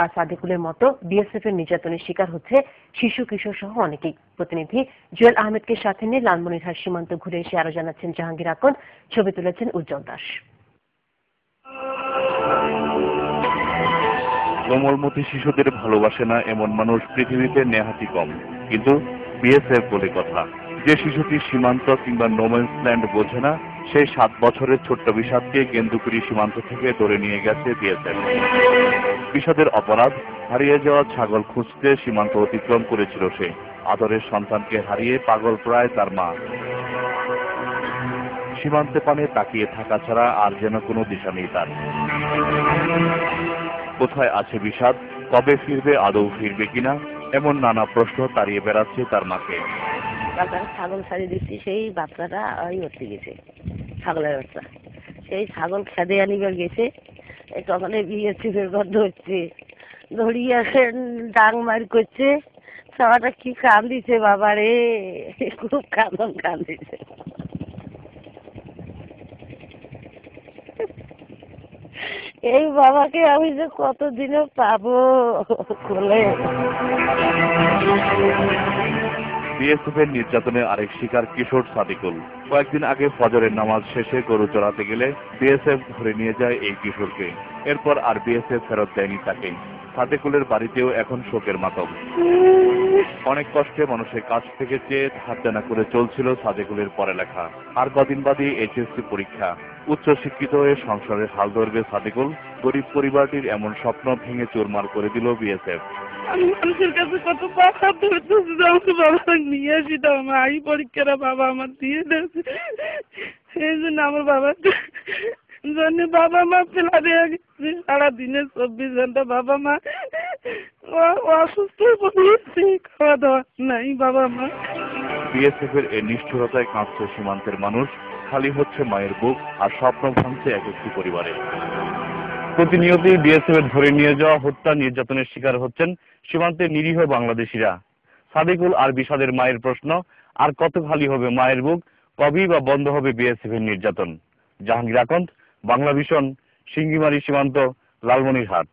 আর সাদেকুলের মতো বিএসএফ এর নির্যাতনের শিকার হচ্ছে শিশু কিশোর সহ অনেকেই। প্রতিনিধি জুয়েল আহমেদকে সাথে নিয়ে লালমনিরহাট সীমান্ত ঘুরে এসে আরো জানাচ্ছেন জাহাঙ্গীর আকন্দ, ছবি তুলেছেন উজ্জ্বল দাস। কোমলমতি শিশুদের ভালোবাসে না এমন মানুষ পৃথিবীতে নেহাতি কম, কিন্তু বিএসএফ বলে কথা। যে শিশুটি সীমান্ত কিংবা নোম্যান্স ল্যান্ড বোঝে না, সেই 7 বছরের ছোট্ট বিষাদকে কেন্দুকুড়ি সীমান্ত থেকে ধরে নিয়ে গেছে বিএসএফ। বিষাদের অপরাধ, হারিয়ে যাওয়া ছাগল খুঁজতে সীমান্ত অতিক্রম করেছিল সে। আদরের সন্তানকে হারিয়ে পাগল প্রায় তার মা। সীমান্তে পানে তাকিয়ে থাকা ছাড়া আর যেন কোনো দিশা নেই তার। কোথায় আছে বিষাদ, কবে ফিরবে, আদৌ ফিরবে কিনা, এমন নানা প্রশ্ন তাড়িয়ে বেড়াচ্ছে তার মাকে। ছাগল ছাড়িয়ে দিচ্ছি, সেই বাচ্চাটা ওই হচ্ছে গেছে, ছাগলের বাচ্চা। সেই ছাগল খেদে আনিবার গেছে, তখন বিএসএফের ঘর ধরছে, ধরিয়ে ডাং মার করছে। সবাটা কি কান্দিছে বাবা রে, খুব কান্দিছে। এই বাবাকে আমি যে কতদিনে পাবো কোলে। বিএসএফ এর নির্যাতনের আরেক শিকার কিশোর সাদেকুল। কয়েকদিন আগে ফজরের নামাজ শেষে গরু চড়াতে গেলে বিএসএফ ধরে নিয়ে যায় এই কিশোরকে। এরপর আর বিএসএফ ফেরত দেয়নি তাকে। সাদেকুলের বাড়িতেও এখন শোকের মাতম। অনেক কষ্টে মানুষের কাছ থেকে চেয়ে ধার দেনা করে চলছিল সাদেকুলের পড়ালেখা। আর কদিন বাদে এইচএসসি পরীক্ষা। উচ্চ শিক্ষিত হয়ে সংসারের হাল ধরবে সাদেকুল। গরিব পরিবারটির এমন স্বপ্ন ভেঙে চুরমার করে দিল বিএসএফ। আমি মানুষের কাছে কত পাখা ধরতেছি যে আমার বাবা নিয়ে আসি, তো আমার এই পরীক্ষাটা বাবা আমার দিয়ে দিয়েছে। সেই জন্য আমার বাবার জন্য বাবা মা ফেলা দেওয়া গেছে। সারাদিনে 24 ঘন্টা বাবা মা অসুস্থ পড়েছে, খাওয়া দাওয়া নাই বাবা মা। বিএসএফ এর এই নিষ্ঠুরতায় কাঁপছে সীমান্তের মানুষ, খালি হচ্ছে মায়ের বুক, আর স্বপ্ন ভাঙছে এক একটি পরিবারে। প্রতিনিয়তই বিএসএফ এর ধরে নিয়ে যাওয়া, হত্যা, নির্যাতনের শিকার হচ্ছেন সীমান্তের নিরীহ বাংলাদেশিরা। সাদেকুল আর বিষাদের মায়ের প্রশ্ন, আর কত খালি হবে মায়ের বুক, কবেই বা বন্ধ হবে বিএসএফ এর নির্যাতন। জাহাঙ্গীর আকন্দ, বাংলা ভিশন, সিঙ্গিমারি সীমান্ত, লালমনিরহাট।